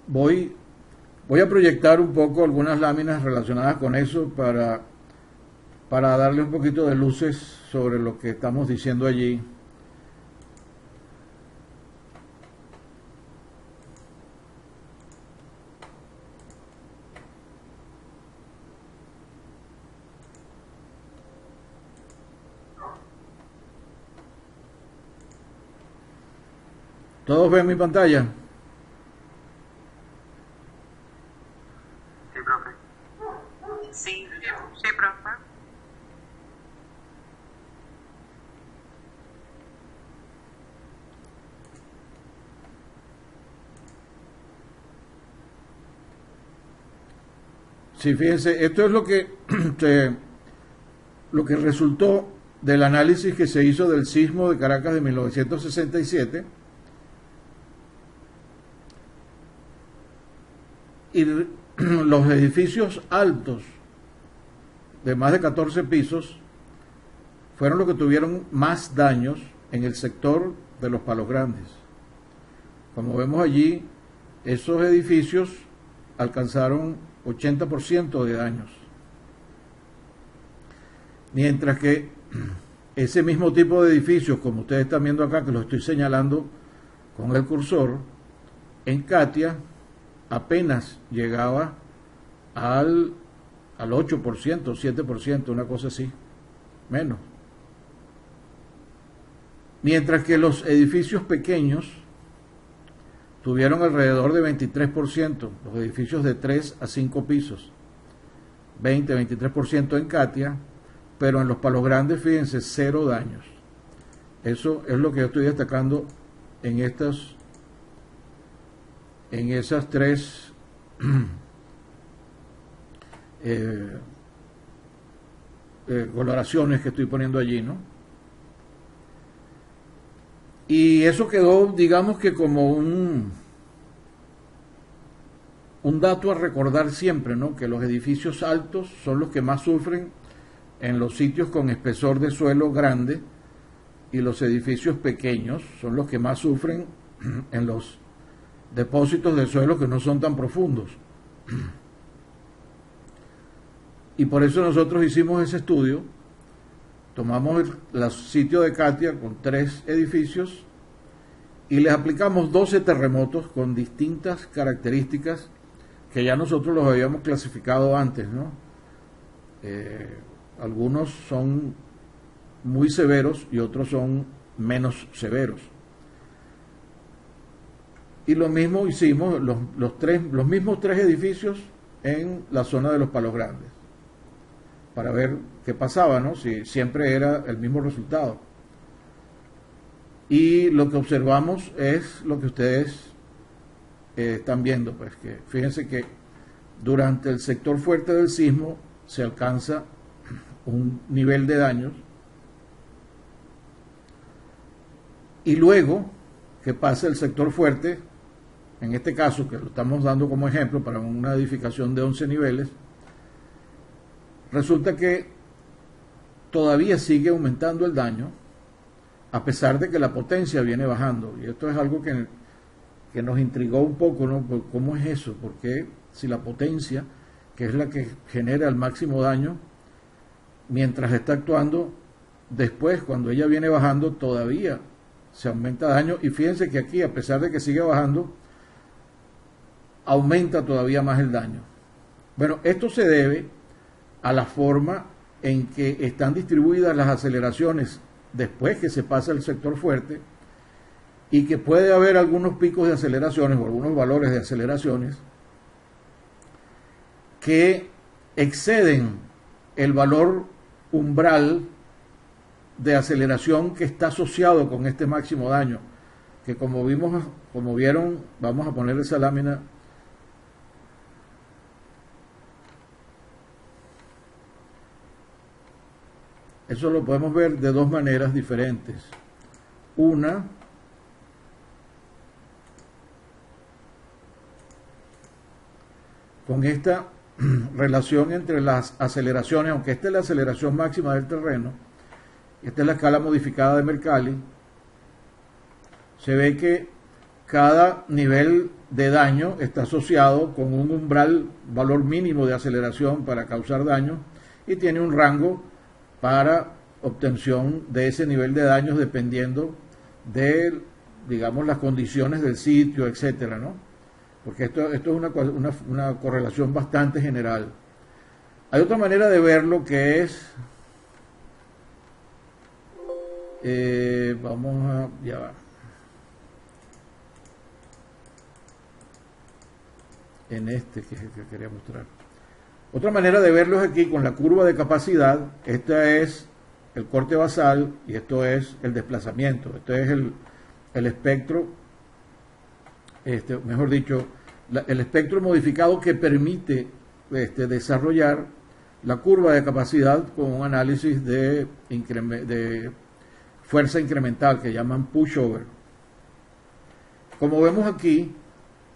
voy, voy a proyectar un poco algunas láminas relacionadas con eso para darle un poquito de luces sobre lo que estamos diciendo allí. ¿Todos ven mi pantalla? Sí, profe. Sí, sí, profe. Sí, fíjense, esto es lo que resultó del análisis que se hizo del sismo de Caracas de 1967. Y los edificios altos de más de 14 pisos fueron los que tuvieron más daños en el sector de los Palos Grandes. Como vemos allí, esos edificios alcanzaron 80% de daños. Mientras que ese mismo tipo de edificios, como ustedes están viendo acá, que lo estoy señalando con el cursor, en Katia apenas llegaba al 8%, 7%, una cosa así, menos. Mientras que los edificios pequeños tuvieron alrededor de 23%, los edificios de 3 a 5 pisos, 23% en Katia, pero en los Palos Grandes, fíjense, 0 daños. Eso es lo que yo estoy destacando en esas tres coloraciones que estoy poniendo allí, ¿no? Y eso quedó, digamos que como un dato a recordar siempre, ¿no? Que los edificios altos son los que más sufren en los sitios con espesor de suelo grande, y los edificios pequeños son los que más sufren en los depósitos de suelo que no son tan profundos. Y por eso nosotros hicimos ese estudio. Tomamos el sitio de Katia con 3 edificios y les aplicamos 12 terremotos con distintas características que ya nosotros los habíamos clasificado antes, ¿no? Algunos son muy severos y otros son menos severos. Y lo mismo hicimos, los mismos 3 edificios en la zona de los Palos Grandes, para ver qué pasaba, ¿no? Si siempre era el mismo resultado. Y lo que observamos es lo que ustedes están viendo, pues que fíjense que durante el sector fuerte del sismo se alcanza un nivel de daños, y luego que pasa el sector fuerte, en este caso que lo estamos dando como ejemplo para una edificación de 11 niveles, resulta que todavía sigue aumentando el daño a pesar de que la potencia viene bajando. Y esto es algo que nos intrigó un poco, ¿no? ¿Cómo es eso? Porque si la potencia, que es la que genera el máximo daño, mientras está actuando, después cuando ella viene bajando todavía se aumenta daño? Y fíjense que aquí, a pesar de que sigue bajando, aumenta todavía más el daño. Bueno, esto se debe a la forma en que están distribuidas las aceleraciones después que se pasa el sector fuerte, y que puede haber algunos picos de aceleraciones o algunos valores de aceleraciones que exceden el valor umbral de aceleración que está asociado con este máximo daño, que como vieron, vamos a poner esa lámina. Eso lo podemos ver de 2 maneras diferentes. Una, con esta relación entre las aceleraciones, aunque esta es la aceleración máxima del terreno, esta es la escala modificada de Mercalli, se ve que cada nivel de daño está asociado con un umbral, valor mínimo de aceleración para causar daño, y tiene un rango para obtención de ese nivel de daños dependiendo de, digamos, las condiciones del sitio, etcétera, ¿no? Porque esto es una correlación bastante general. Hay otra manera de verlo que es, vamos a, ya va, en este que es el que quería mostrar. Otra manera de verlo es aquí con la curva de capacidad. Esta es el corte basal y esto es el desplazamiento. Este es el espectro, mejor dicho, el espectro modificado que permite desarrollar la curva de capacidad con un análisis de fuerza incremental que llaman pushover. Como vemos aquí,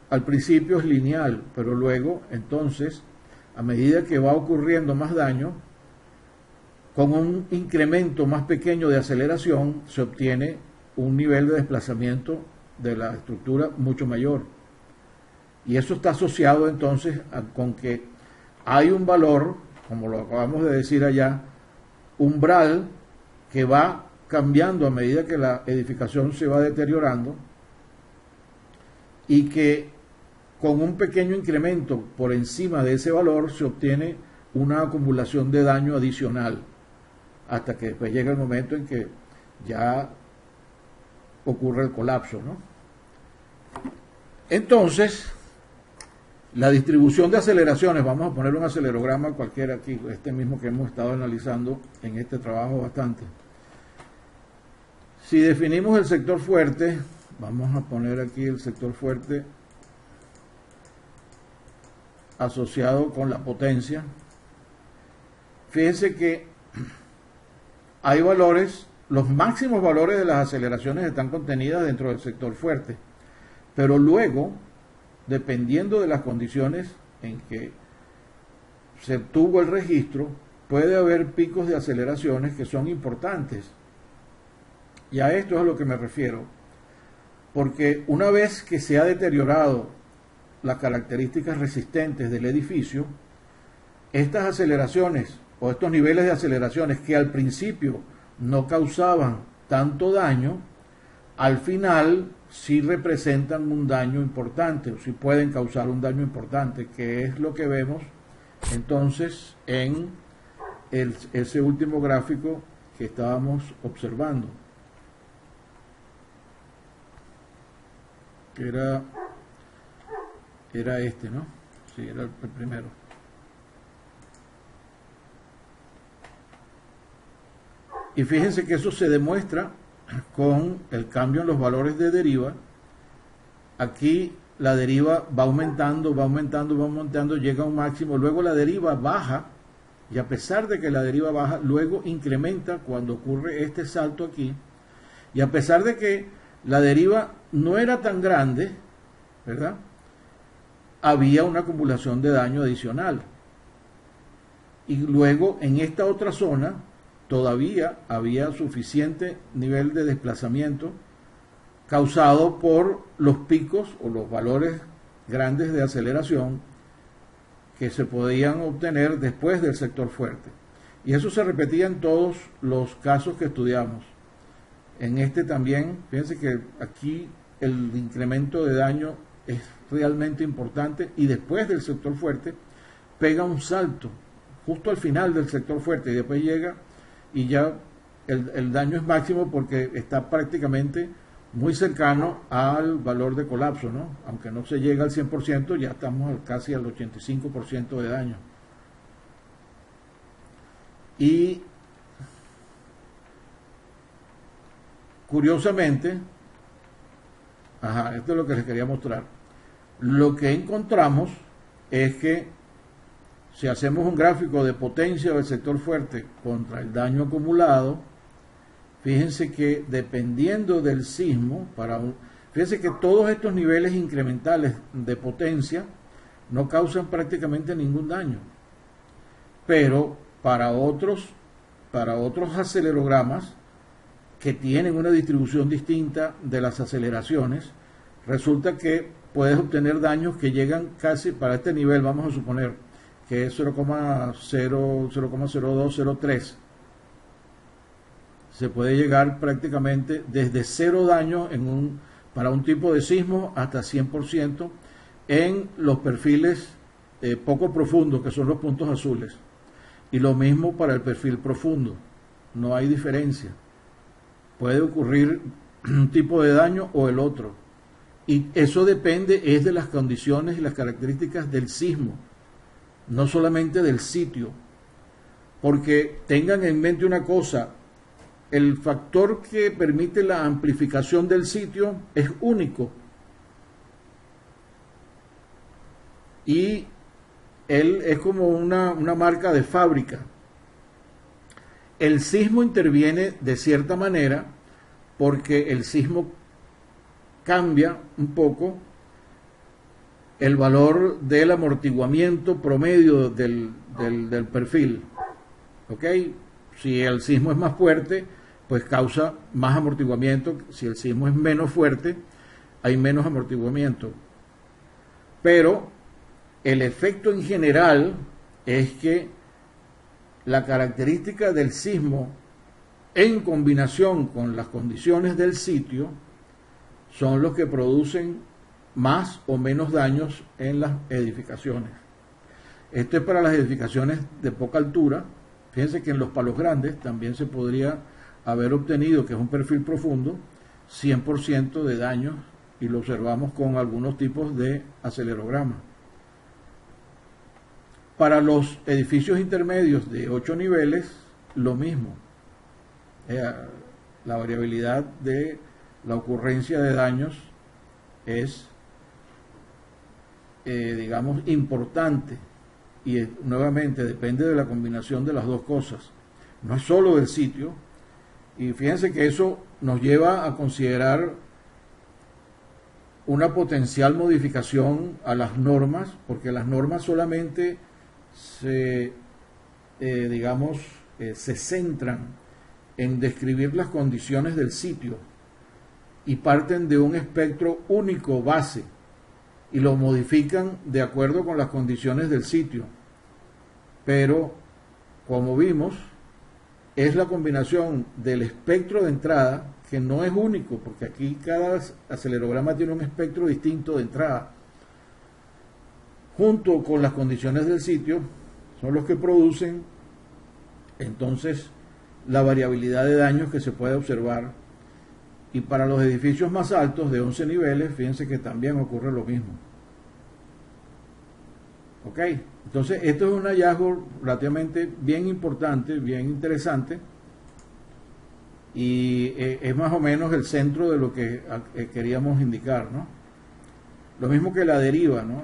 al principio es lineal, pero luego, entonces, a medida que va ocurriendo más daño, con un incremento más pequeño de aceleración, se obtiene un nivel de desplazamiento de la estructura mucho mayor. Y eso está asociado entonces con que hay un valor, como lo acabamos de decir allá, umbral, que va cambiando a medida que la edificación se va deteriorando, y que con un pequeño incremento por encima de ese valor se obtiene una acumulación de daño adicional, hasta que después llega el momento en que ya ocurre el colapso, ¿no? Entonces, la distribución de aceleraciones, vamos a poner un acelerograma cualquiera aquí, este mismo que hemos estado analizando en este trabajo bastante. Si definimos el sector fuerte, vamos a poner aquí el sector fuerte asociado con la potencia. Fíjense que hay valores, los máximos valores de las aceleraciones están contenidas dentro del sector fuerte, pero luego, dependiendo de las condiciones en que se tuvo el registro, puede haber picos de aceleraciones que son importantes. Y a esto es a lo que me refiero, porque una vez que se ha deteriorado las características resistentes del edificio, estas aceleraciones o estos niveles de aceleraciones que al principio no causaban tanto daño, al final sí representan un daño importante, o sí pueden causar un daño importante, que es lo que vemos entonces en ese último gráfico que estábamos observando, que era este, ¿no? Sí, era el primero. Y fíjense que eso se demuestra con el cambio en los valores de deriva. Aquí la deriva va aumentando, va aumentando, va aumentando, llega a un máximo, luego la deriva baja, y a pesar de que la deriva baja, luego incrementa cuando ocurre este salto aquí, y a pesar de que la deriva no era tan grande, ¿verdad?, había una acumulación de daño adicional. Y luego en esta otra zona todavía había suficiente nivel de desplazamiento causado por los picos o los valores grandes de aceleración que se podían obtener después del sector fuerte. Y eso se repetía en todos los casos que estudiamos. En este también, fíjense que aquí el incremento de daño es realmente importante, y después del sector fuerte pega un salto justo al final del sector fuerte y después llega y ya el daño es máximo porque está prácticamente muy cercano al valor de colapso, ¿no? Aunque no se llega al 100%, ya estamos casi al 85% de daño. Y curiosamente, esto es lo que les quería mostrar. Lo que encontramos es que si hacemos un gráfico de potencia del sector fuerte contra el daño acumulado, fíjense que dependiendo del sismo, fíjense que todos estos niveles incrementales de potencia no causan prácticamente ningún daño. Pero para otros acelerogramas que tienen una distribución distinta de las aceleraciones, resulta que puedes obtener daños que llegan casi para este nivel, vamos a suponer que es 0,0203. Se puede llegar prácticamente desde 0 daños para un tipo de sismo hasta 100% en los perfiles poco profundos, que son los puntos azules. Y lo mismo para el perfil profundo. No hay diferencia. Puede ocurrir un tipo de daño o el otro. Y eso depende es de las condiciones y las características del sismo, no solamente del sitio. Porque tengan en mente una cosa, el factor que permite la amplificación del sitio es único. Y él es como una marca de fábrica. El sismo interviene de cierta manera porque el sismo cambia un poco el valor del amortiguamiento promedio del perfil. ¿Ok? Si el sismo es más fuerte, pues causa más amortiguamiento. Si el sismo es menos fuerte, hay menos amortiguamiento. Pero el efecto en general es que la característica del sismo en combinación con las condiciones del sitio son los que producen más o menos daños en las edificaciones. Esto es para las edificaciones de poca altura. Fíjense que en los palos grandes también se podría haber obtenido, que es un perfil profundo, 100% de daños, y lo observamos con algunos tipos de acelerograma. Para los edificios intermedios de 8 niveles, lo mismo. La variabilidad de la ocurrencia de daños es, digamos, importante, y nuevamente depende de la combinación de las dos cosas. No es solo del sitio, y fíjense que eso nos lleva a considerar una potencial modificación a las normas, porque las normas solamente se centran en describir las condiciones del sitio y parten de un espectro único base y lo modifican de acuerdo con las condiciones del sitio. Pero, como vimos, es la combinación del espectro de entrada, que no es único, porque aquí cada acelerograma tiene un espectro distinto de entrada, junto con las condiciones del sitio, son los que producen entonces la variabilidad de daños que se puede observar. Y para los edificios más altos, de 11 niveles, fíjense que también ocurre lo mismo. ¿Ok? Entonces, esto es un hallazgo relativamente bien importante, bien interesante, y es más o menos el centro de lo que queríamos indicar, ¿no? Lo mismo que la deriva, ¿no?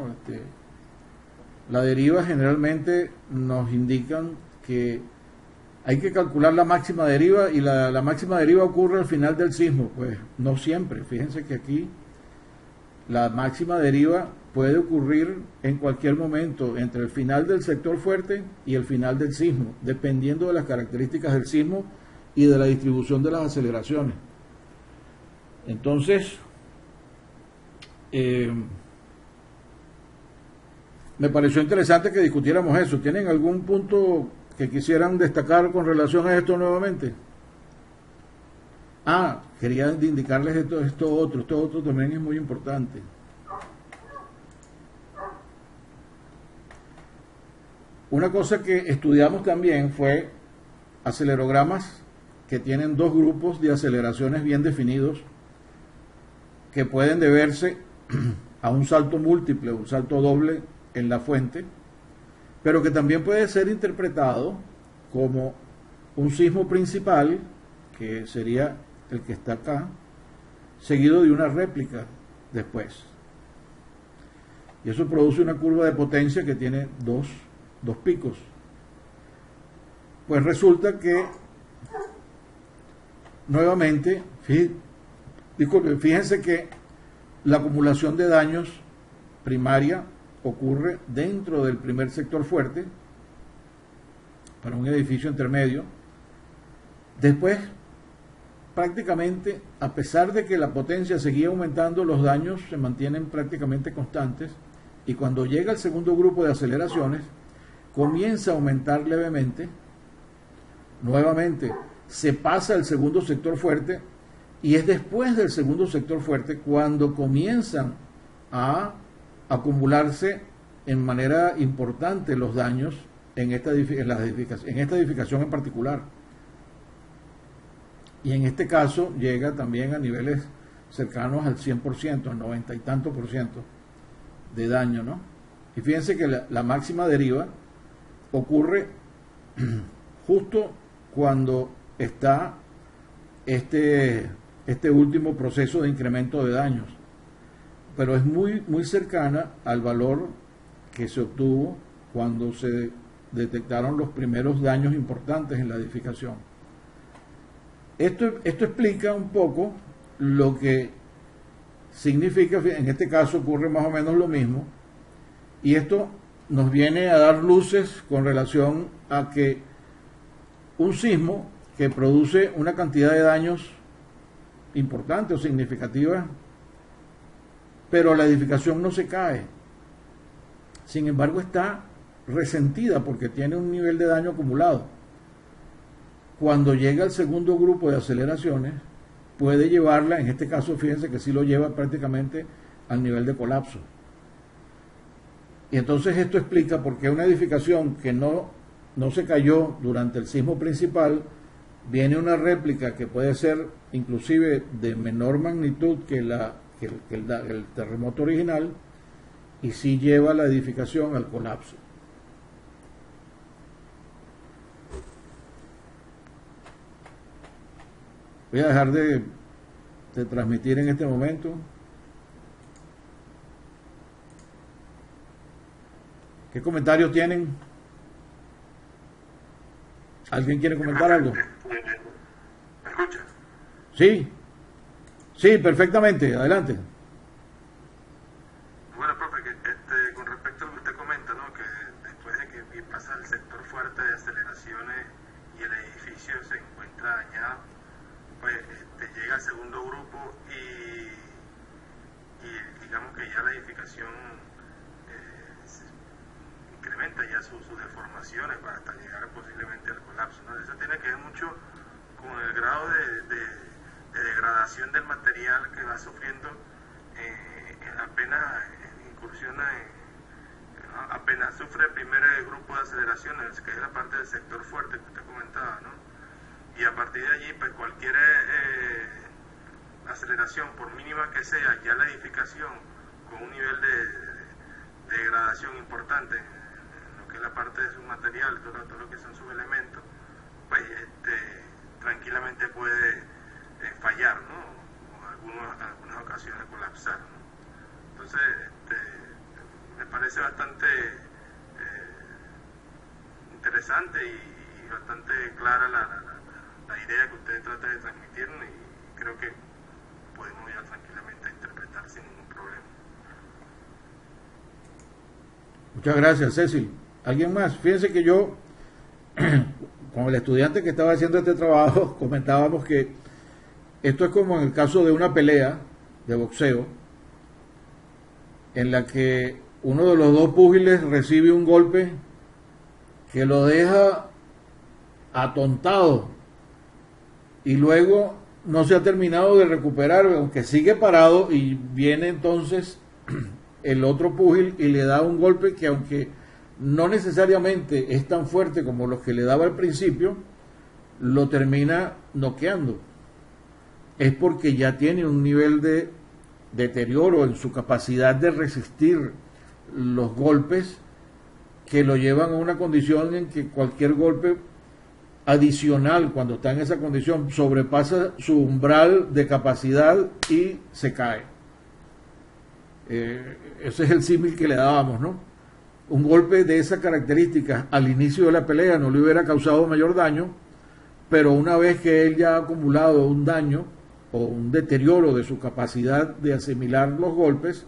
La deriva generalmente nos indican que hay que calcular la máxima deriva, y la máxima deriva ocurre al final del sismo. Pues no siempre. Fíjense que aquí la máxima deriva puede ocurrir en cualquier momento entre el final del sector fuerte y el final del sismo, dependiendo de las características del sismo y de la distribución de las aceleraciones. Entonces, me pareció interesante que discutiéramos eso. ¿Tienen algún punto que quisieran destacar con relación a esto nuevamente? Quería indicarles esto otro también es muy importante. Una cosa que estudiamos también fue acelerogramas que tienen dos grupos de aceleraciones bien definidos, que pueden deberse a un salto múltiple, un salto doble en la fuente, pero que también puede ser interpretado como un sismo principal, que sería el que está acá, seguido de una réplica después. Y eso produce una curva de potencia que tiene dos picos. Pues resulta que, nuevamente, fíjense que la acumulación de daños primaria ocurre dentro del primer sector fuerte para un edificio intermedio. Después prácticamente, a pesar de que la potencia seguía aumentando, los daños se mantienen prácticamente constantes, y cuando llega el segundo grupo de aceleraciones, comienza a aumentar levemente, nuevamente se pasa al segundo sector fuerte, y es después del segundo sector fuerte cuando comienzan a acumularse en manera importante los daños en esta edificación en particular. Y en este caso llega también a niveles cercanos al 100%, al 90 y tanto por ciento de daño, ¿no? Y fíjense que la máxima deriva ocurre justo cuando está este último proceso de incremento de daños, pero es muy cercana al valor que se obtuvo cuando se detectaron los primeros daños importantes en la edificación. Esto explica un poco lo que significa, en este caso ocurre más o menos lo mismo, y esto nos viene a dar luces con relación a que un sismo que produce una cantidad de daños importante o significativa, pero la edificación no se cae. Sin embargo, está resentida porque tiene un nivel de daño acumulado. Cuando llega el segundo grupo de aceleraciones, puede llevarla, en este caso, fíjense que sí lo lleva prácticamente al nivel de colapso. Y entonces esto explica por qué una edificación que no se cayó durante el sismo principal, viene una réplica que puede ser inclusive de menor magnitud que el terremoto original, y sí lleva la edificación al colapso. Voy a dejar de transmitir en este momento. ¿Qué comentarios tienen? ¿Alguien quiere comentar algo? ¿Me escucha? Sí, sí, perfectamente, adelante. Bueno, profe, con respecto a lo que usted comenta, ¿no? Que después de que pasa el sector fuerte de aceleraciones y el edificio se encuentra dañado, pues llega el segundo grupo y digamos que ya la edificación incrementa ya sus deformaciones para hasta llegar posiblemente al colapso, ¿no? Eso tiene que ver mucho con el grado de degradación del material que va sufriendo apenas incursiona apenas sufre el primer grupo de aceleraciones, que es la parte del sector fuerte que usted comentaba, ¿no? Y a partir de allí, pues cualquier aceleración, por mínima que sea, ya la edificación con un nivel de degradación importante, lo que es la parte de su material, todo lo que son sus elementos, pues tranquilamente puede fallar, ¿no? O en algunas ocasiones colapsar, ¿no? Entonces, me parece bastante interesante y bastante clara la idea que usted trata de transmitir, y creo que podemos ya tranquilamente interpretar sin ningún problema. Muchas gracias, Cecil. ¿Alguien más? Fíjense que yo, con el estudiante que estaba haciendo este trabajo, comentábamos que esto es como en el caso de una pelea de boxeo, en la que uno de los dos púgiles recibe un golpe que lo deja atontado y luego no se ha terminado de recuperar, aunque sigue parado, y viene entonces el otro púgil y le da un golpe que, aunque no necesariamente es tan fuerte como los que le daba al principio, lo termina noqueando. Es porque ya tiene un nivel de deterioro en su capacidad de resistir los golpes que lo llevan a una condición en que cualquier golpe adicional, cuando está en esa condición, sobrepasa su umbral de capacidad y se cae. Ese es el símil que le dábamos, ¿no? Un golpe de esas características al inicio de la pelea no le hubiera causado mayor daño, pero una vez que él ya ha acumulado un daño o un deterioro de su capacidad de asimilar los golpes,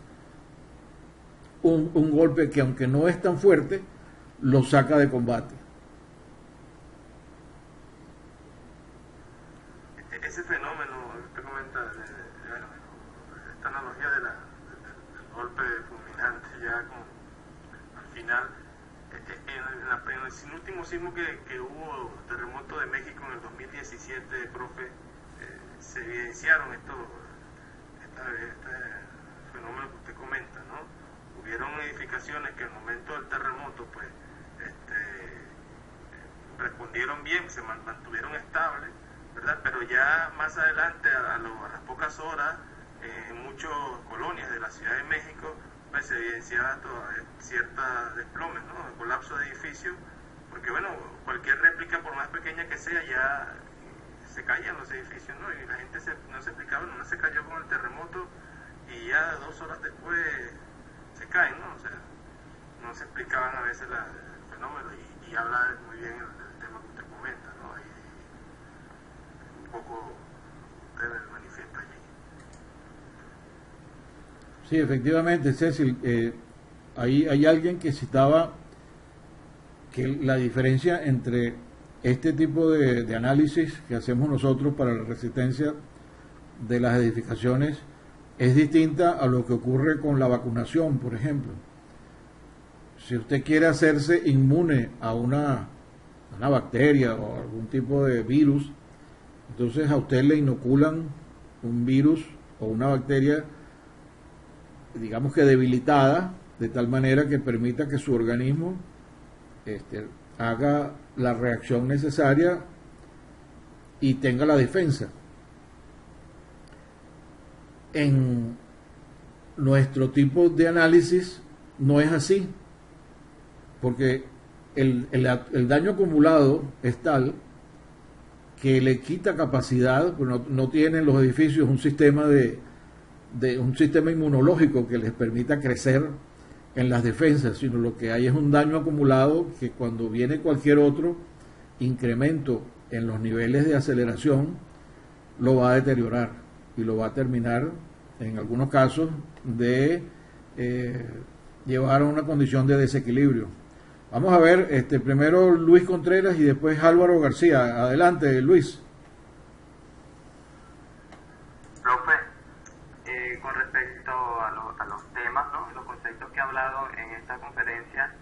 un golpe que, aunque no es tan fuerte, lo saca de combate. Ese fenómeno final, en el último sismo que hubo, terremoto de México en el 2017, profe, se evidenciaron este fenómeno que usted comenta, ¿no? Hubieron edificaciones que al momento del terremoto, pues, respondieron bien, se mantuvieron estables, ¿verdad? Pero ya más adelante, a las pocas horas, en muchas colonias de la Ciudad de México, pues se evidenciaba cierta desplomes, ¿no? El colapso de edificios, porque bueno, cualquier réplica, por más pequeña que sea, ya se caían los edificios, ¿no? Y la gente no se explicaba, no se cayó con el terremoto y ya 2 horas después se caen, ¿no? O sea, no se explicaban a veces el fenómeno y habla muy bien el tema que usted comenta, ¿no? Ahí un poco usted manifiesta allí. Sí, efectivamente, Cecil, hay alguien que citaba que la diferencia entre este tipo de análisis que hacemos nosotros para la resistencia de las edificaciones es distinta a lo que ocurre con la vacunación, por ejemplo. Si usted quiere hacerse inmune a una bacteria o algún tipo de virus, entonces a usted le inoculan un virus o una bacteria, digamos que debilitada, de tal manera que permita que su organismo haga la reacción necesaria y tenga la defensa. En nuestro tipo de análisis no es así, porque el daño acumulado es tal que le quita capacidad, pues no tienen los edificios un sistema un sistema inmunológico que les permita crecer en las defensas, sino lo que hay es un daño acumulado que cuando viene cualquier otro incremento en los niveles de aceleración lo va a deteriorar y lo va a terminar en algunos casos de llevar a una condición de desequilibrio. Vamos a ver, primero Luis Contreras y después Álvaro García. Adelante, Luis. Profe, con respecto a los temas, ¿no? Los conceptos que he hablado en esta conferencia,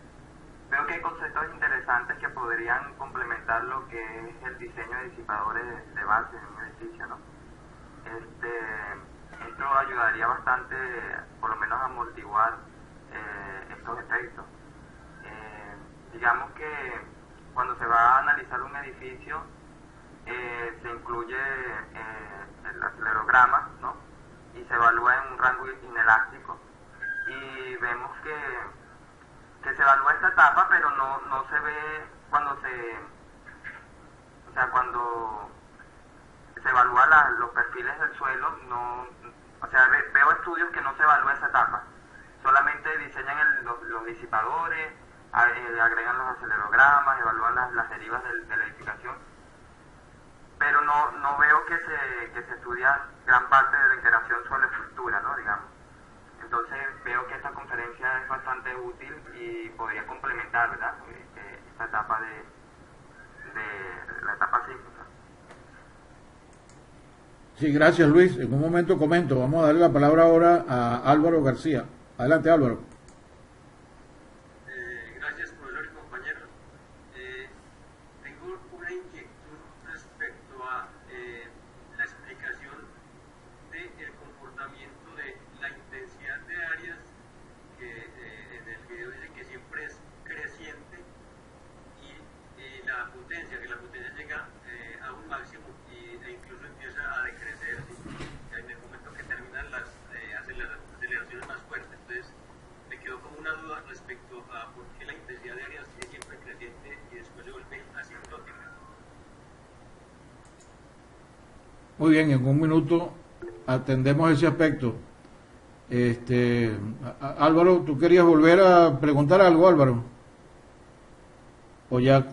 veo que hay conceptos interesantes que podrían complementar lo que es el diseño de disipadores de base en un edificio, ¿no? Esto ayudaría bastante, por lo menos, a amortiguar estos efectos. Digamos que cuando se va a analizar un edificio, se incluye el acelerograma, ¿no? Y se evalúa en un rango inelástico. Y vemos que se evalúa esta etapa, pero no se ve cuando cuando se evalúa los perfiles del suelo, veo estudios que no se evalúa esa etapa. Solamente diseñan los disipadores, agregan los acelerogramas, evalúan las derivas de la edificación, pero no veo que se estudia gran parte de la interacción suelo-estructura, ¿no? Digamos. Entonces veo que esta conferencia es bastante útil y podría complementar, ¿verdad? Esta etapa de la etapa 5. Sí, gracias Luis. En un momento comento. Vamos a darle la palabra ahora a Álvaro García. Adelante, Álvaro. Gracias, profesor y compañeros. Tengo una inquietud respecto a la explicación del comportamiento de la intensidad de áreas, que en el video dice que siempre es creciente, y la potencia, que la potencia llega a un máximo e incluso empieza a decrecer en el momento que terminan las aceleraciones más fuertes. Entonces me quedó como una duda respecto a por qué la intensidad de áreas es siempre creciente y después se vuelve asintótica. Muy bien, en un minuto atendemos ese aspecto. Álvaro, ¿tú querías volver a preguntar algo, Álvaro? ¿O ya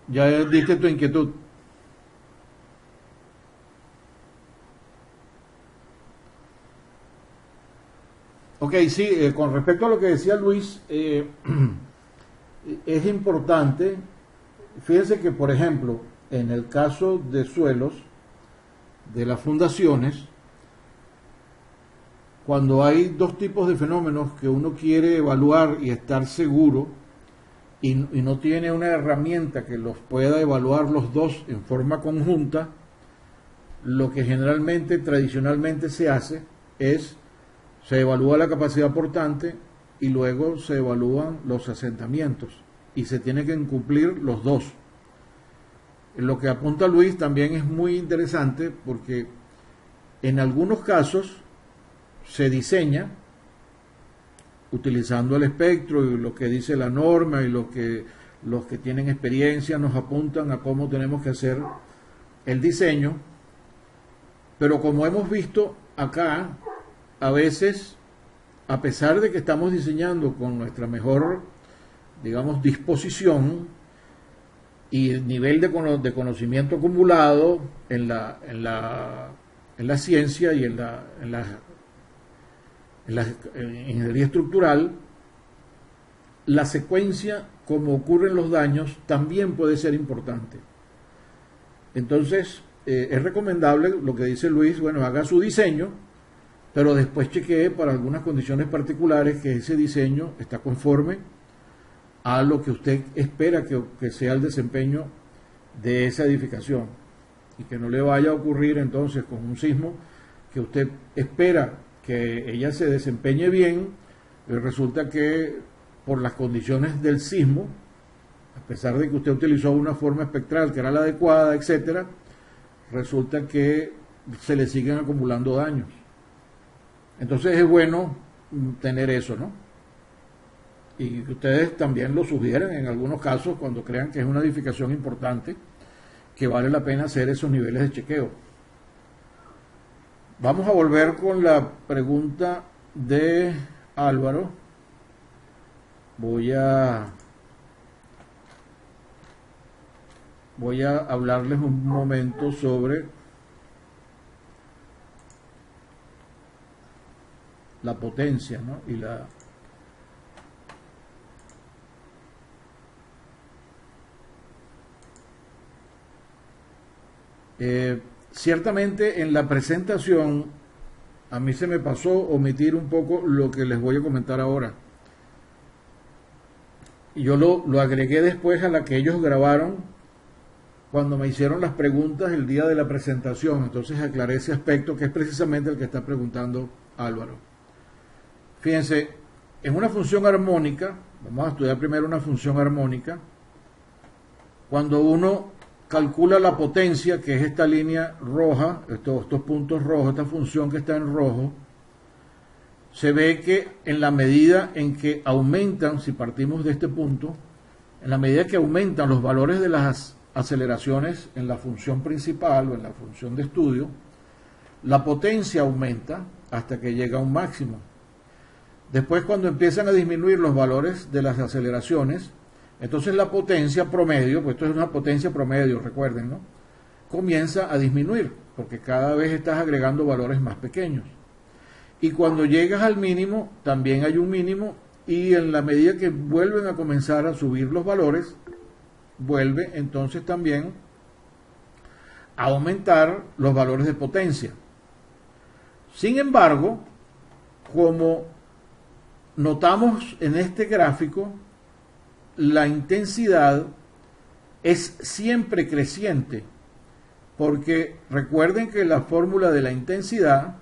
diste tu inquietud? Ok, sí, con respecto a lo que decía Luis, es importante, fíjense que, por ejemplo, en el caso de suelos, de las fundaciones, cuando hay dos tipos de fenómenos que uno quiere evaluar y estar seguro y no tiene una herramienta que los pueda evaluar los dos en forma conjunta, lo que generalmente, tradicionalmente se hace es, se evalúa la capacidad portante y luego se evalúan los asentamientos y se tienen que cumplir los dos. Lo que apunta Luis también es muy interesante porque en algunos casos se diseña utilizando el espectro y lo que dice la norma y lo que los que tienen experiencia nos apuntan a cómo tenemos que hacer el diseño, pero como hemos visto acá, a veces, a pesar de que estamos diseñando con nuestra mejor, digamos, disposición y el nivel de conocimiento acumulado en la ciencia y en la ingeniería estructural, la secuencia, como ocurren los daños, también puede ser importante. Entonces, es recomendable lo que dice Luis, bueno, haga su diseño, pero después chequee para algunas condiciones particulares que ese diseño está conforme a lo que usted espera que sea el desempeño de esa edificación y que no le vaya a ocurrir entonces con un sismo que usted espera que ella se desempeñe bien, resulta que por las condiciones del sismo, a pesar de que usted utilizó una forma espectral que era la adecuada, etcétera, resulta que se le siguen acumulando daños. Entonces es bueno tener eso, ¿no? Y que ustedes también lo sugieren en algunos casos cuando crean que es una edificación importante, que vale la pena hacer esos niveles de chequeo. Vamos a volver con la pregunta de Álvaro. Voy a hablarles un momento sobre la potencia, ¿no? Y ciertamente en la presentación a mí se me pasó omitir un poco lo que les voy a comentar ahora. Y yo lo agregué después a la que ellos grabaron cuando me hicieron las preguntas el día de la presentación. Entonces aclaré ese aspecto que es precisamente el que está preguntando Álvaro. Fíjense, en una función armónica, vamos a estudiar primero una función armónica, cuando uno calcula la potencia, que es esta línea roja, estos puntos rojos, esta función que está en rojo, se ve que en la medida en que aumentan, si partimos de este punto, en la medida que aumentan los valores de las aceleraciones en la función principal o en la función de estudio, la potencia aumenta hasta que llega a un máximo. Después, cuando empiezan a disminuir los valores de las aceleraciones, entonces la potencia promedio, pues esto es una potencia promedio, recuerden, ¿no? Comienza a disminuir, porque cada vez estás agregando valores más pequeños. Y cuando llegas al mínimo, también hay un mínimo, y en la medida que vuelven a comenzar a subir los valores, vuelve entonces también a aumentar los valores de potencia. Sin embargo, como notamos en este gráfico, la intensidad es siempre creciente, porque recuerden que la fórmula de la intensidad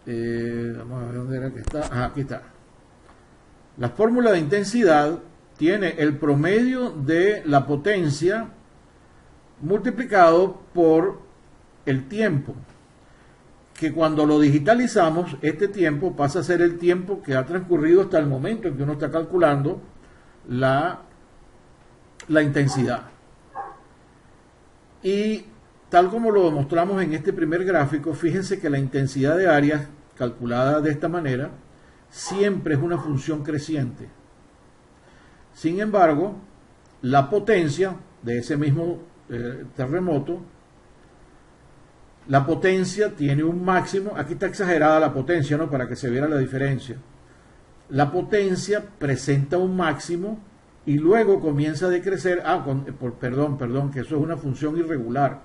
vamos a ver dónde era que está. Aquí está. La fórmula de intensidad tiene el promedio de la potencia multiplicado por el tiempo, que cuando lo digitalizamos, este tiempo pasa a ser el tiempo que ha transcurrido hasta el momento en que uno está calculando la intensidad. Y tal como lo demostramos en este primer gráfico, fíjense que la intensidad de áreas calculada de esta manera siempre es una función creciente. Sin embargo, la potencia de ese mismo terremoto, la potencia tiene un máximo, aquí está exagerada la potencia, ¿no? Para que se viera la diferencia. La potencia presenta un máximo y luego comienza a decrecer. Perdón, que eso es una función irregular.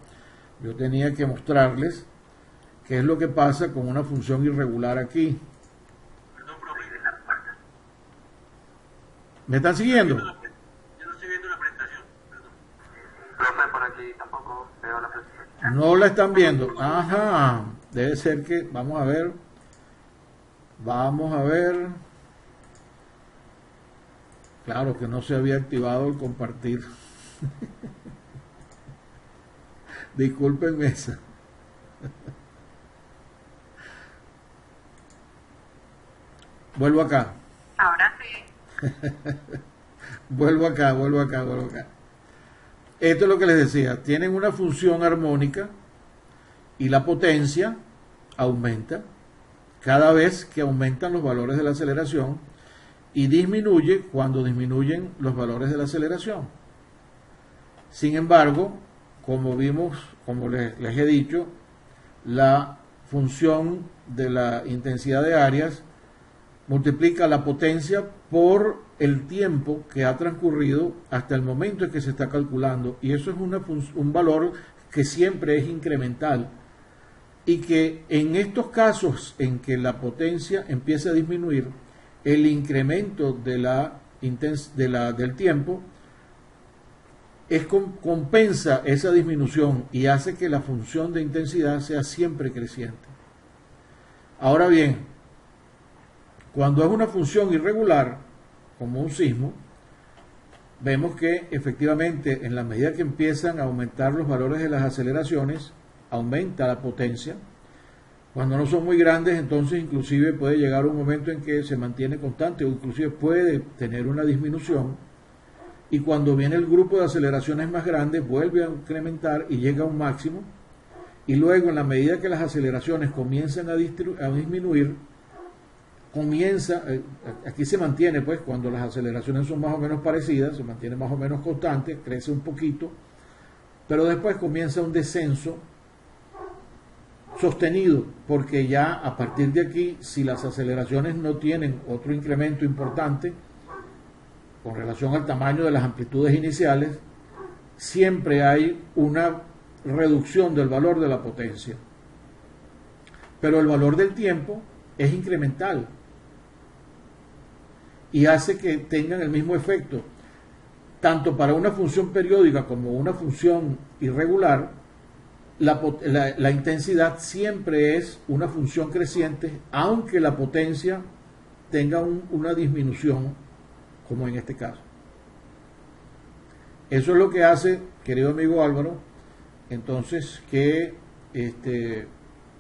Yo tenía que mostrarles qué es lo que pasa con una función irregular aquí. ¿Me están siguiendo? Yo no estoy viendo la presentación, perdón. Profe, por aquí tampoco veo la presentación. No la están viendo. Ajá, debe ser que, vamos a ver. Vamos a ver. Claro que no se había activado el compartir. Discúlpenme esa. Vuelvo acá. Ahora sí. Vuelvo acá. Esto es lo que les decía. Tienen una función armónica y la potencia aumenta cada vez que aumentan los valores de la aceleración y disminuye cuando disminuyen los valores de la aceleración. Sin embargo, como vimos, como les he dicho, la función de la intensidad de áreas multiplica la potencia por el tiempo que ha transcurrido hasta el momento en que se está calculando, y eso es un valor que siempre es incremental, y que en estos casos en que la potencia empieza a disminuir, el incremento del tiempo compensa esa disminución y hace que la función de intensidad sea siempre creciente. Ahora bien, cuando es una función irregular, como un sismo, vemos que efectivamente en la medida que empiezan a aumentar los valores de las aceleraciones, aumenta la potencia. Cuando no son muy grandes, entonces inclusive puede llegar un momento en que se mantiene constante o inclusive puede tener una disminución. Y cuando viene el grupo de aceleraciones más grandes, vuelve a incrementar y llega a un máximo. Y luego, en la medida que las aceleraciones comienzan a disminuir, aquí se mantiene, pues, cuando las aceleraciones son más o menos parecidas, se mantiene más o menos constante, crece un poquito, pero después comienza un descenso sostenido, porque ya a partir de aquí, si las aceleraciones no tienen otro incremento importante con relación al tamaño de las amplitudes iniciales, siempre hay una reducción del valor de la potencia. Pero el valor del tiempo es incremental y hace que tengan el mismo efecto, tanto para una función periódica como una función irregular. La intensidad siempre es una función creciente, aunque la potencia tenga una disminución, como en este caso. Eso es lo que hace, querido amigo Álvaro, entonces que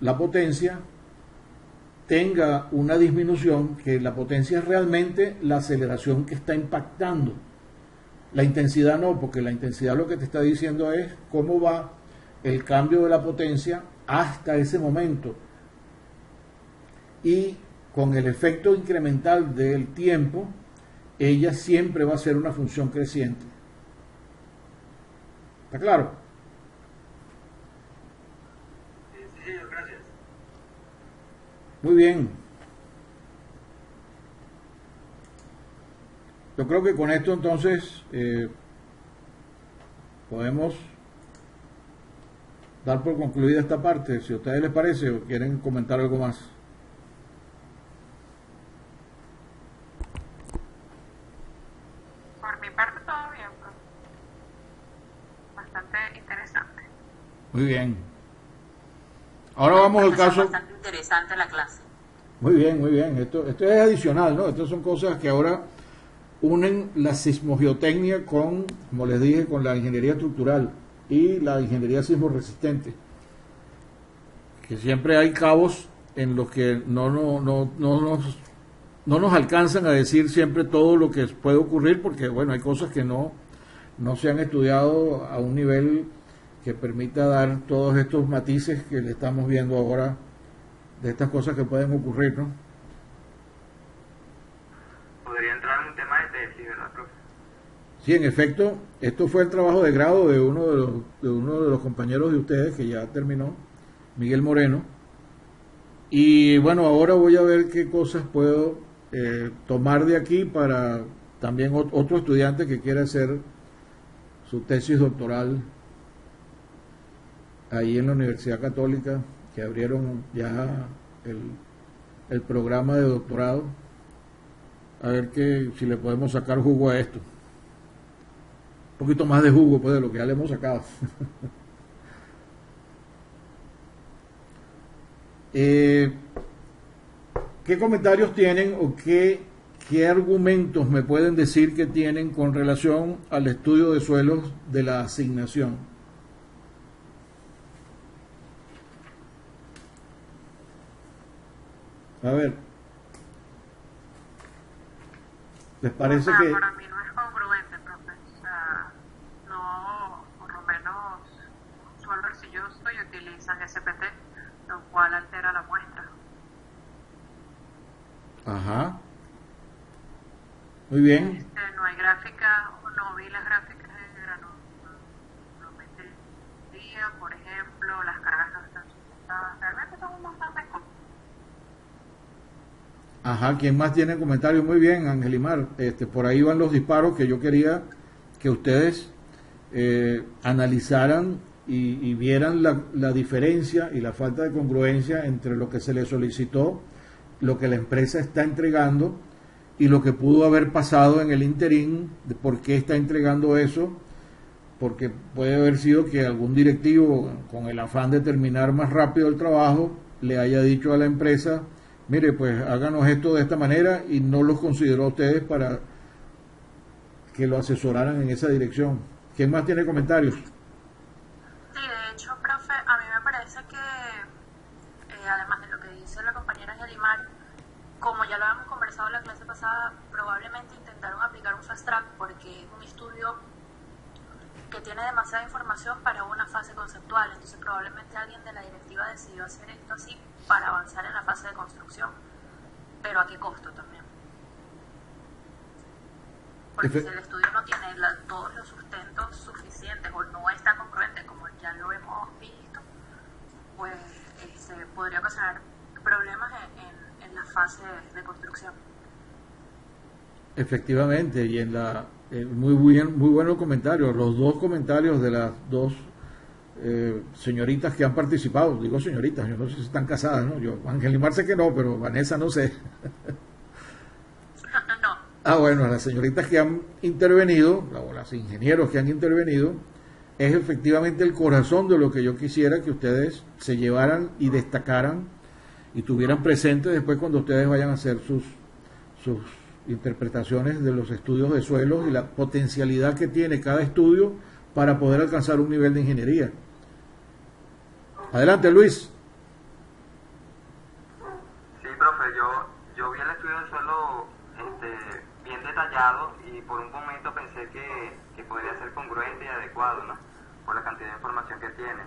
la potencia tenga una disminución, que la potencia es realmente la aceleración que está impactando. La intensidad no, porque la intensidad lo que te está diciendo es cómo va el cambio de la potencia hasta ese momento. Y con el efecto incremental del tiempo, ella siempre va a ser una función creciente. ¿Está claro? Sí, señor, gracias. Muy bien. Yo creo que con esto entonces podemos dar por concluida esta parte. Si a ustedes les parece o quieren comentar algo más. Por mi parte todo bien, profe. Bastante interesante. Muy bien. Ahora vamos al caso. Bastante interesante la clase. Muy bien, muy bien. Esto es adicional, ¿no? Estas son cosas que ahora unen la sismogeotecnia con, como les dije, con la ingeniería estructural y la ingeniería sismo resistente. Que siempre hay cabos en los que no nos alcanzan a decir siempre todo lo que puede ocurrir, porque bueno, hay cosas que no se han estudiado a un nivel que permita dar todos estos matices que le estamos viendo ahora de estas cosas que pueden ocurrir, ¿no? Podría entrar en un tema de tesis, ¿verdad, profe? Sí, en efecto, esto fue el trabajo de grado de uno de los compañeros de ustedes que ya terminó, Miguel Moreno. Y bueno, ahora voy a ver qué cosas puedo tomar de aquí para también otro estudiante que quiera hacer su tesis doctoral ahí en la Universidad Católica, que abrieron ya el programa de doctorado. a ver si le podemos sacar jugo a esto. Un poquito más de jugo pues de lo que ya le hemos sacado. ¿Qué comentarios tienen o qué argumentos me pueden decir que tienen con relación al estudio de suelos de la asignación? A ver, ¿les parece que...? Para mí no es congruente, profe. O sea, no, por lo menos, suelo arcilloso y utilizan SPT, lo cual altera la muestra. Ajá. Muy bien. No hay gráfica, no vi las gráficas de granometría, por ejemplo, las cargas no están soportadas. Realmente son bastante cosas. Ajá, ¿quién más tiene comentarios? Muy bien, Angelimar. Por ahí van los disparos que yo quería que ustedes analizaran y vieran la diferencia y la falta de congruencia entre lo que se les solicitó, lo que la empresa está entregando y lo que pudo haber pasado en el interín, de por qué está entregando eso, porque puede haber sido que algún directivo, con el afán de terminar más rápido el trabajo, le haya dicho a la empresa, mire, pues háganos esto de esta manera, y no los consideró a ustedes para que lo asesoraran en esa dirección. ¿Quién más tiene comentarios? Sí, de hecho, profe, a mí me parece que, además de lo que dice la compañera Yalimar, como ya lo habíamos conversado en la clase pasada, probablemente intentaron aplicar un fast track porque es un estudio que tiene demasiada información para una fase conceptual, entonces probablemente alguien de la directiva decidió hacer esto así para avanzar en la fase de construcción, pero ¿a qué costo también? Porque si el estudio no tiene todos los sustentos suficientes o no está congruente, como ya lo hemos visto, pues podría ocasionar problemas en la fase de construcción. Efectivamente, y en la muy buenos comentarios, los dos comentarios de las dos señoritas que han participado, digo señoritas, yo no sé si están casadas, ¿no? Yo, Angelimar sé que no, pero Vanessa no sé. No. Ah, bueno, las señoritas que han intervenido, o las ingenieros que han intervenido, es efectivamente el corazón de lo que yo quisiera que ustedes se llevaran y destacaran y tuvieran presente después cuando ustedes vayan a hacer sus interpretaciones de los estudios de suelos y la potencialidad que tiene cada estudio para poder alcanzar un nivel de ingeniería. Adelante, Luis. Sí, profe, yo vi el estudio del suelo bien detallado y por un momento pensé que podría ser congruente y adecuado, ¿no? Por la cantidad de información que tiene.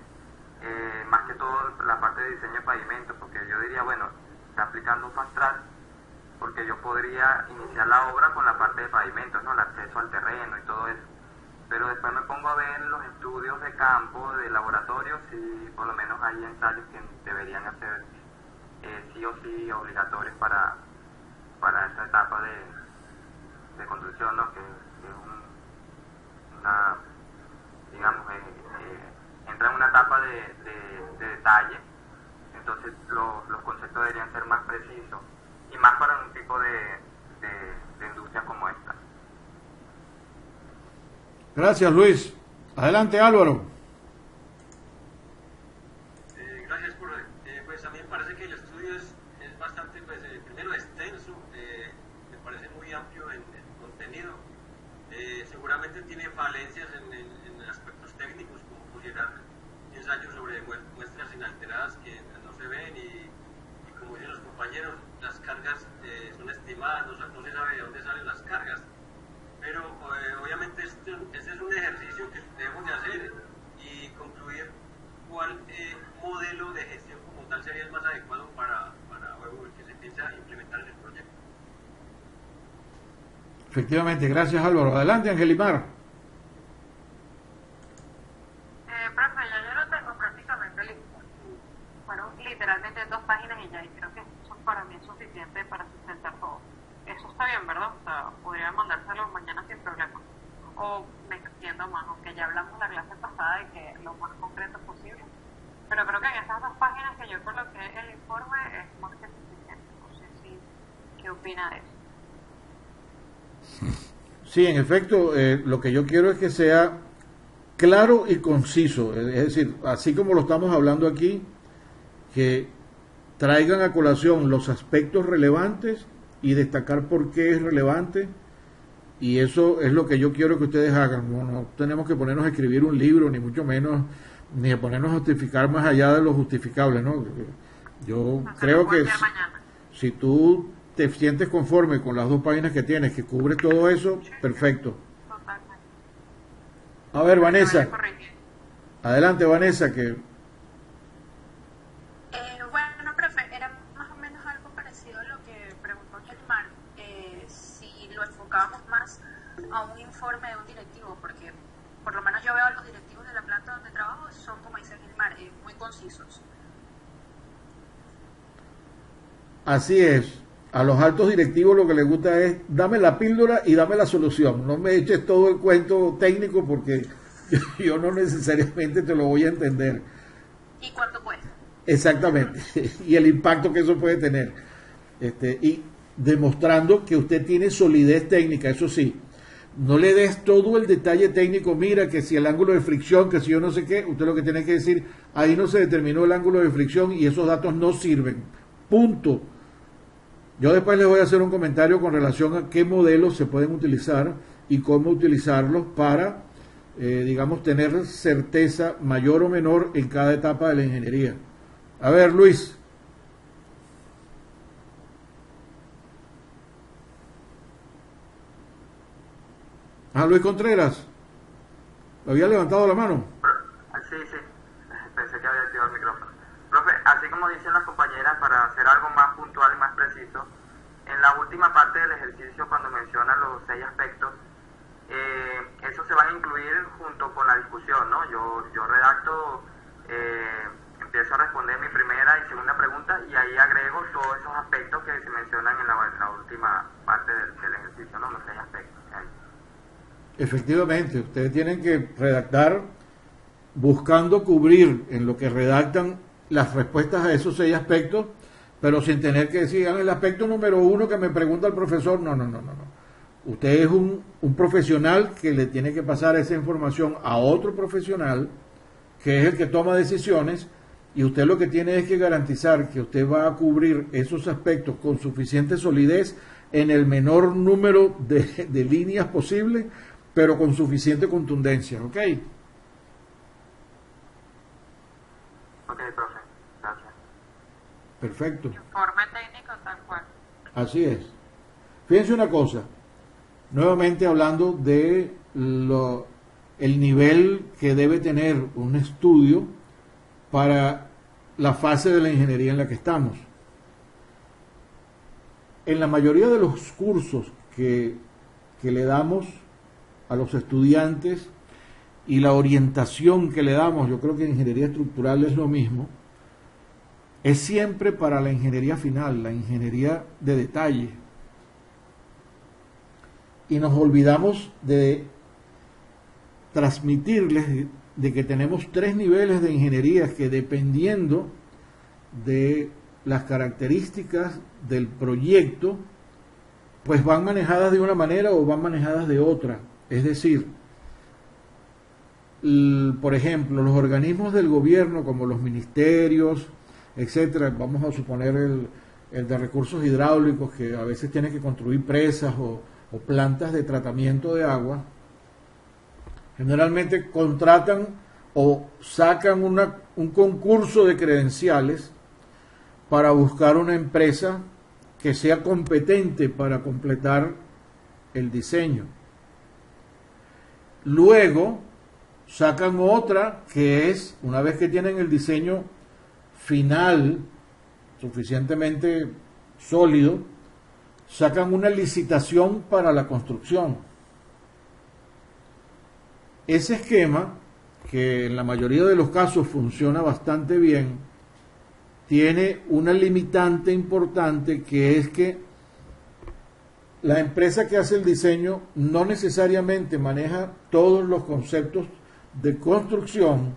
Más que todo la parte de diseño de pavimento, porque yo diría, bueno, está aplicando un fast track, porque yo podría iniciar la obra con la parte de pavimentos, ¿no? El acceso al terreno y todo eso. Pero después me pongo a ver los estudios de campo, de laboratorios, y por lo menos hay ensayos que deberían hacer sí o sí obligatorios para esta etapa de construcción, ¿no? Que es una, digamos, entra en una etapa de detalle, entonces los conceptos deberían ser más precisos, y más para un tipo de industria como esta. Gracias, Luis. Adelante, Álvaro. Gracias, por pues a mí me parece que el estudio es bastante, pues primero extenso, me parece muy amplio en contenido, seguramente tiene falencias en aspectos técnicos, como pudiera ensayos sobre muestras inalteradas que no se ven y como dicen los compañeros, las cargas son estimadas, no se sabe de dónde salen las cargas. Pero obviamente este es un ejercicio que debemos de hacer y concluir cuál modelo de gestión como tal sería el más adecuado para el que se piensa implementar en el proyecto. Efectivamente, gracias, Álvaro. Adelante, Angelimar. Profe, yo lo tengo prácticamente listo. Fueron literalmente 2 páginas y ya, y creo que eso para mí es suficiente para sustentar todo. Eso está bien, ¿verdad? O sea, podría mandárselo mañana sin problema. O me extiendo más, aunque ya hablamos la clase pasada de que lo más concreto posible. Pero creo que en esas 2 páginas que yo coloqué el informe es más que suficiente. No sé si, ¿qué opina de eso? Sí, en efecto, lo que yo quiero es que sea claro y conciso, es decir, así como lo estamos hablando aquí, que traigan a colación los aspectos relevantes y destacar por qué es relevante, y eso es lo que yo quiero que ustedes hagan. No tenemos que ponernos a escribir un libro, ni mucho menos, ni a ponernos a justificar más allá de lo justificable, ¿no? Yo creo que si tú te sientes conforme con las 2 páginas que tienes, que cubre todo eso, perfecto. Totalmente. A ver, Vanessa, Correcto. adelante, Vanessa, que Bueno, profe, era más o menos algo parecido a lo que preguntó Yelmar, si lo enfocábamos más a un informe de un directivo, porque por lo menos yo veo a los directivos de la planta donde trabajo, son, como dice Yelmar, muy concisos. así es. A los altos directivos lo que les gusta es dame la píldora y dame la solución. No me eches todo el cuento técnico porque yo no necesariamente te lo voy a entender. ¿Y cuánto cuesta? Exactamente. Y el impacto que eso puede tener. Y demostrando que usted tiene solidez técnica, eso sí. No le des todo el detalle técnico, mira que si el ángulo de fricción, que si yo no sé qué, usted lo que tiene que decir, ahí no se determinó el ángulo de fricción y esos datos no sirven. Punto. Yo después les voy a hacer un comentario con relación a qué modelos se pueden utilizar y cómo utilizarlos para, digamos, tener certeza mayor o menor en cada etapa de la ingeniería. A ver, Luis. Luis Contreras. ¿Había levantado la mano? Sí, pensé que había activado el micrófono. Profe, así como dicen las compañeras, para hacer algo más puntual y más preciso, en la última parte del ejercicio, cuando mencionan los 6 aspectos, eso se van a incluir junto con la discusión, ¿no? Yo redacto, empiezo a responder mi primera y segunda pregunta y ahí agrego todos esos aspectos que se mencionan en la última parte del ejercicio, ¿no? Los 6 aspectos. Efectivamente, ustedes tienen que redactar buscando cubrir en lo que redactan las respuestas a esos 6 aspectos, pero sin tener que decir, el aspecto número 1 que me pregunta el profesor, no. Usted es un profesional que le tiene que pasar esa información a otro profesional, que es el que toma decisiones, y usted lo que tiene es que garantizar que usted va a cubrir esos aspectos con suficiente solidez en el menor número de líneas posible, pero con suficiente contundencia, ¿ok? Ok, profe, gracias. Perfecto. Informe técnico tal cual. Así es. Fíjense una cosa, nuevamente hablando de el nivel que debe tener un estudio para la fase de la ingeniería en la que estamos. En la mayoría de los cursos que le damos a los estudiantes y la orientación que le damos, yo creo que en ingeniería estructural es lo mismo, es siempre para la ingeniería final, la ingeniería de detalle. Y nos olvidamos de transmitirles de que tenemos 3 niveles de ingeniería que, dependiendo de las características del proyecto, pues van manejadas de una manera o van manejadas de otra. Es decir, por ejemplo, los organismos del gobierno como los ministerios, etcétera, vamos a suponer el de recursos hidráulicos, que a veces tiene que construir presas o plantas de tratamiento de agua, generalmente contratan o sacan un concurso de credenciales para buscar una empresa que sea competente para completar el diseño. Luego sacan otra que es, una vez que tienen el diseño final suficientemente sólido, sacan una licitación para la construcción. Ese esquema, que en la mayoría de los casos funciona bastante bien, tiene una limitante importante, que es que la empresa que hace el diseño no necesariamente maneja todos los conceptos de construcción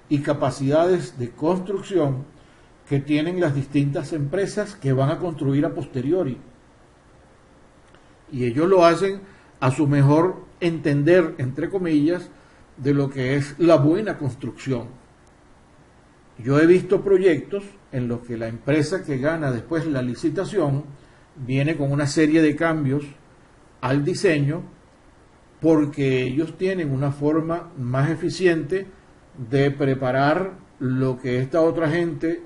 y capacidades de construcción que tienen las distintas empresas que van a construir a posteriori. Y ellos lo hacen a su mejor entender, entre comillas, de lo que es la buena construcción. Yo he visto proyectos en los que la empresa que gana después la licitación viene con una serie de cambios al diseño porque ellos tienen una forma más eficiente de preparar lo que esta otra gente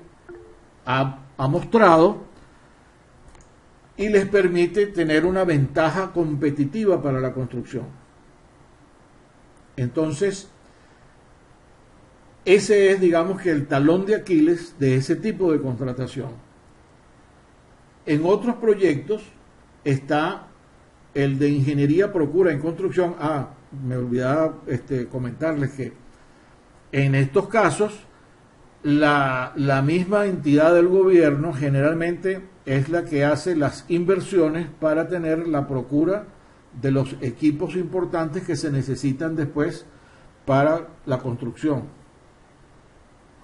ha mostrado y les permite tener una ventaja competitiva para la construcción. Entonces, ese es, digamos, que el talón de Aquiles de ese tipo de contratación. En otros proyectos está el de ingeniería, procura en construcción. Me olvidaba comentarles que en estos casos la misma entidad del gobierno generalmente es la que hace las inversiones para tener la procura de los equipos importantes que se necesitan después para la construcción,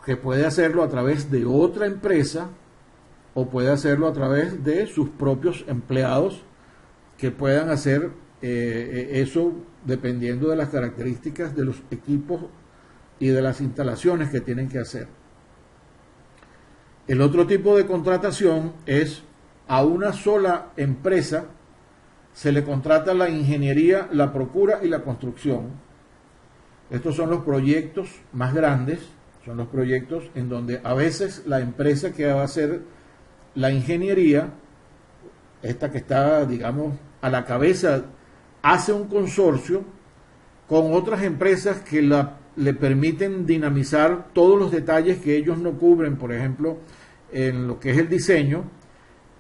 que puede hacerlo a través de otra empresa o puede hacerlo a través de sus propios empleados que puedan hacer eso dependiendo de las características de los equipos y de las instalaciones que tienen que hacer. El otro tipo de contratación es a una sola empresa se le contrata la ingeniería, la procura y la construcción. Estos son los proyectos más grandes, son los proyectos en donde a veces la empresa que va a hacer la ingeniería, esta que está, digamos, a la cabeza, hace un consorcio con otras empresas que le permiten dinamizar todos los detalles que ellos no cubren, por ejemplo, en lo que es el diseño.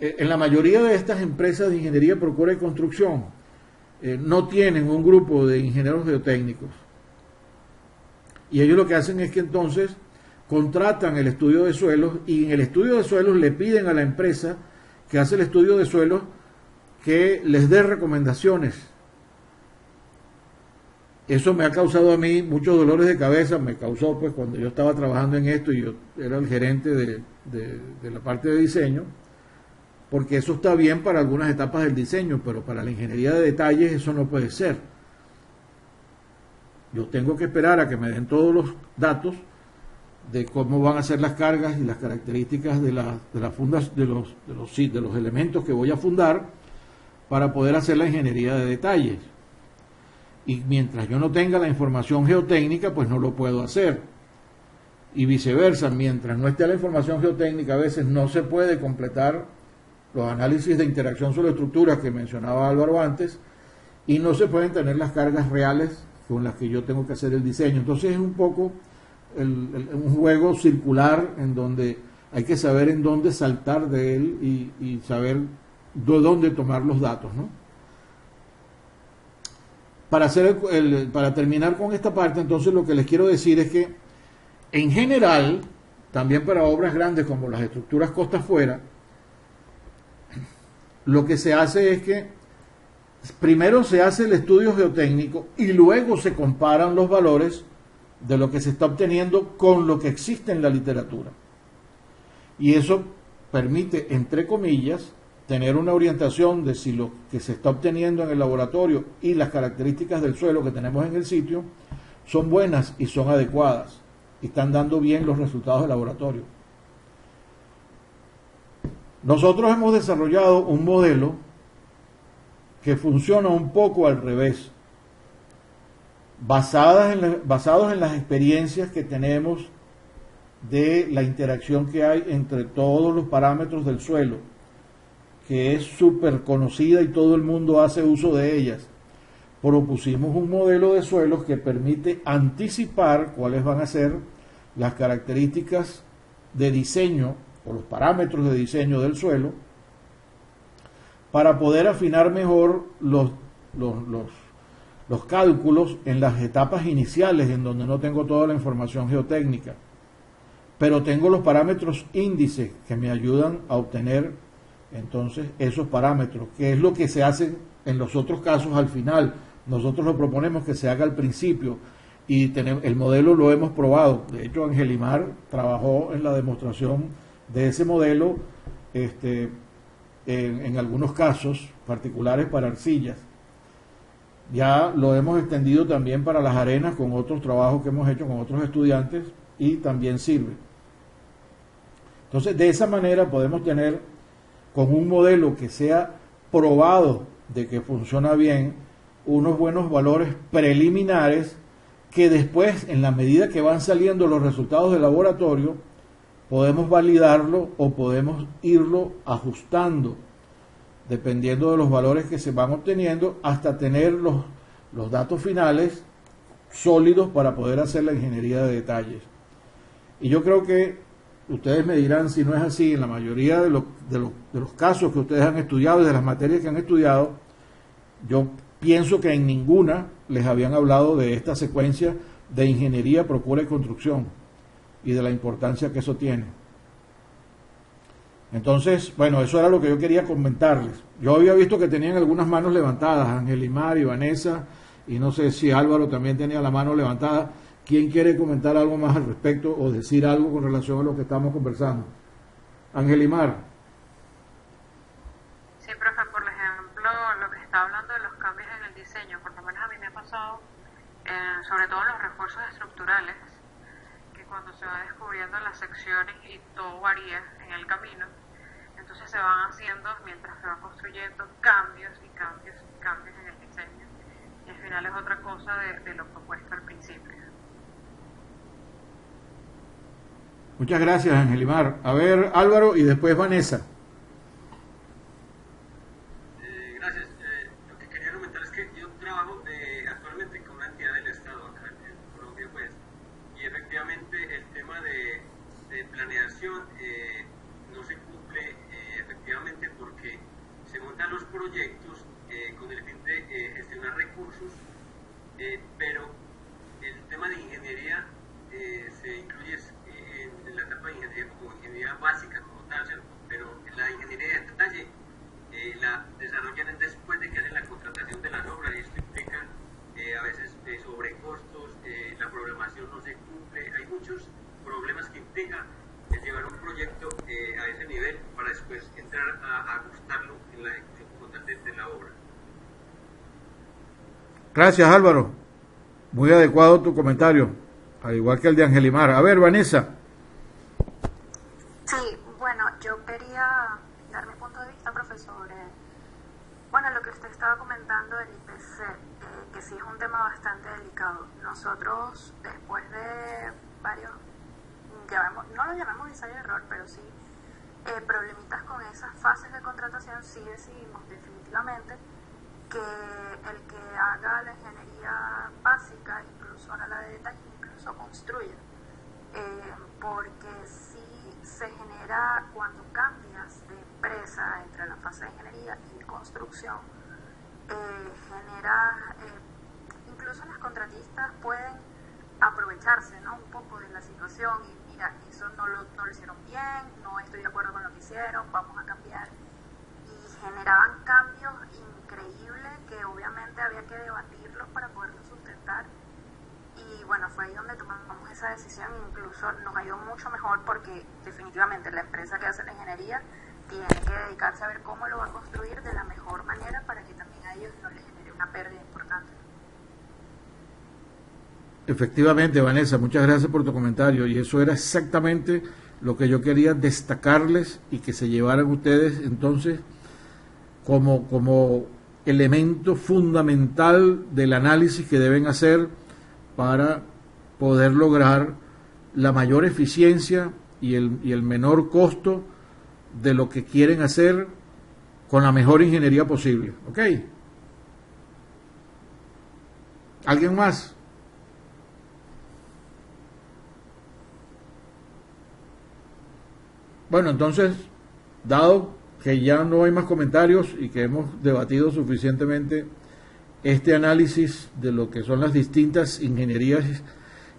En la mayoría de estas empresas de ingeniería, procura y construcción no tienen un grupo de ingenieros geotécnicos. Y ellos lo que hacen es que entonces contratan el estudio de suelos y en el estudio de suelos le piden a la empresa que hace el estudio de suelos que les dé recomendaciones. Eso me ha causado a mí muchos dolores de cabeza, me causó pues cuando yo estaba trabajando en esto y yo era el gerente de la parte de diseño, porque eso está bien para algunas etapas del diseño, pero para la ingeniería de detalles eso no puede ser. Yo tengo que esperar a que me den todos los datos de cómo van a ser las cargas y las características de las fundas, de los elementos que voy a fundar para poder hacer la ingeniería de detalles. Y mientras yo no tenga la información geotécnica, pues no lo puedo hacer. Y viceversa, mientras no esté la información geotécnica, a veces no se puede completar los análisis de interacción sobre estructuras que mencionaba Álvaro antes, y no se pueden tener las cargas reales con las que yo tengo que hacer el diseño. Entonces es un poco un juego circular en donde hay que saber en dónde saltar de él y saber de dónde tomar los datos, ¿no? Para terminar con esta parte, entonces lo que les quiero decir es que en general, también para obras grandes como las estructuras costa afuera, lo que se hace es que primero se hace el estudio geotécnico y luego se comparan los valores de lo que se está obteniendo con lo que existe en la literatura. Y eso permite, entre comillas, tener una orientación de si lo que se está obteniendo en el laboratorio y las características del suelo que tenemos en el sitio son buenas y son adecuadas y están dando bien los resultados del laboratorio. Nosotros hemos desarrollado un modelo que funciona un poco al revés, basados en las experiencias que tenemos de la interacción que hay entre todos los parámetros del suelo, que es súper conocida y todo el mundo hace uso de ellas. Propusimos un modelo de suelos que permite anticipar cuáles van a ser las características de diseño o los parámetros de diseño del suelo para poder afinar mejor los cálculos en las etapas iniciales en donde no tengo toda la información geotécnica, pero tengo los parámetros índices que me ayudan a obtener entonces esos parámetros, que es lo que se hace en los otros casos al final. Nosotros lo proponemos que se haga al principio y el modelo lo hemos probado. De hecho, Angelimar trabajó en la demostración de ese modelo en algunos casos particulares para arcillas. Ya lo hemos extendido también para las arenas con otros trabajos que hemos hecho con otros estudiantes y también sirve. Entonces, de esa manera podemos tener, con un modelo que sea probado de que funciona bien, unos buenos valores preliminares que después, en la medida que van saliendo los resultados del laboratorio, podemos validarlo o podemos irlo ajustando dependiendo de los valores que se van obteniendo hasta tener los datos finales sólidos para poder hacer la ingeniería de detalles. Y yo creo que ustedes me dirán si no es así, en la mayoría de los casos que ustedes han estudiado y de las materias que han estudiado, yo pienso que en ninguna les habían hablado de esta secuencia de ingeniería, procura y construcción y de la importancia que eso tiene. Entonces, bueno, eso era lo que yo quería comentarles. Yo había visto que tenían algunas manos levantadas, Angelimar y Vanessa, y no sé si Álvaro también tenía la mano levantada. ¿Quién quiere comentar algo más al respecto o decir algo con relación a lo que estamos conversando? Angelimar. Sí, profe, por ejemplo, lo que está hablando de los cambios en el diseño, por lo menos a mí me ha pasado, sobre todo en los refuerzos estructurales, que cuando se va descubriendo las secciones y todo varía en el camino, entonces se van haciendo, mientras se va construyendo, cambios y cambios y cambios en el diseño, y al final es otra cosa de lo propuesto al principio. Muchas gracias, Angelimar. A ver, Álvaro, y después Vanessa. Gracias. Lo que quería comentar es que yo trabajo actualmente con una entidad del Estado acá en Colombia, pues, y efectivamente el tema de planeación no se cumple efectivamente porque se montan los proyectos con el fin de gestionar recursos, pero el tema de ingeniería se incluye en la etapa de ingeniería como ingeniería básica como tal, ¿cierto? Pero la ingeniería de detalle la desarrollan después de que hacen la contratación de las obras y esto implica a veces sobrecostos, la programación no se cumple, hay muchos problemas que implica llevar un proyecto a ese nivel para después entrar a ajustarlo en la ejecución como tal de la obra. Gracias, Álvaro. Muy adecuado tu comentario, al igual que el de Angelimar. A ver, Vanessa. Sí, bueno, yo quería dar mi punto de vista, profesor. Bueno, lo que usted estaba comentando del IPC, que sí es un tema bastante delicado. Nosotros, después de varios, no lo llamamos ensayo de error, pero sí problemitas con esas fases de contratación, sí decidimos definitivamente que el que haga la ingeniería básica, incluso ahora la de detalle, incluso construya, porque sí se genera, cuando cambias de empresa entre la fase de ingeniería y construcción, genera, incluso las contratistas pueden aprovecharse, ¿no?, un poco de la situación y mira, eso no lo hicieron bien, no estoy de acuerdo con lo que hicieron, vamos a cambiar, y generaban cambios increíbles que obviamente había que debatirlos para poderlos sustentar. Y bueno, fue ahí donde tomamos esa decisión, incluso nos ayudó mucho mejor porque definitivamente la empresa que hace la ingeniería tiene que dedicarse a ver cómo lo va a construir de la mejor manera para que también a ellos no les genere una pérdida importante. Efectivamente, Vanessa, muchas gracias por tu comentario, y eso era exactamente lo que yo quería destacarles y que se llevaran ustedes entonces como elemento fundamental del análisis que deben hacer para poder lograr la mayor eficiencia y el menor costo de lo que quieren hacer con la mejor ingeniería posible. ¿Ok? ¿Alguien más? Bueno, entonces, dado que ya no hay más comentarios y que hemos debatido suficientemente este análisis de lo que son las distintas ingenierías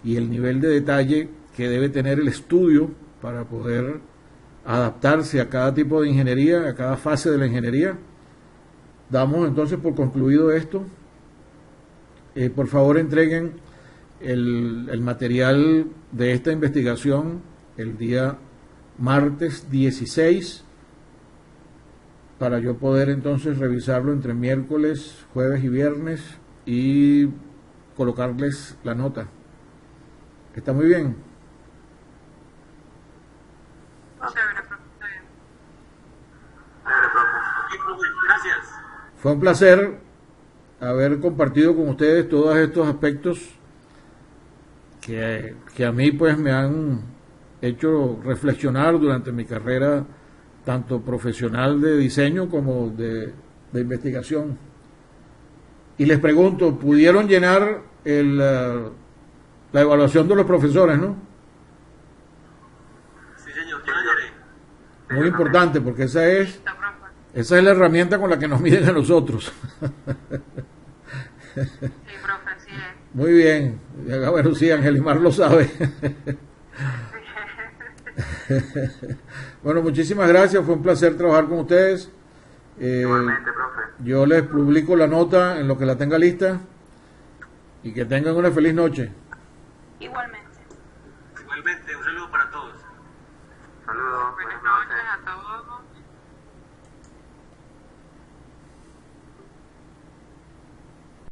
y el nivel de detalle que debe tener el estudio para poder adaptarse a cada tipo de ingeniería, a cada fase de la ingeniería, damos entonces por concluido esto. Por favor, entreguen el material de esta investigación el día martes 16 para yo poder entonces revisarlo entre miércoles, jueves y viernes y colocarles la nota. Está muy bien. Chévere, profe, está bien. Ok, profe, gracias. Fue un placer haber compartido con ustedes todos estos aspectos que a mí pues me han hecho reflexionar durante mi carrera tanto profesional de diseño como de investigación. Y les pregunto, ¿pudieron llenar la evaluación de los profesores, no? Sí, señor, yo la llené. Muy importante, porque esa es Listo, profe. la herramienta con la que nos miden a nosotros. Sí, profe, sí es. Muy bien. Bueno, sí, Angelimar lo sabe. Bueno, muchísimas gracias. Fue un placer trabajar con ustedes. Igualmente, profe. Yo les publico la nota en lo que la tenga lista y que tengan una feliz noche.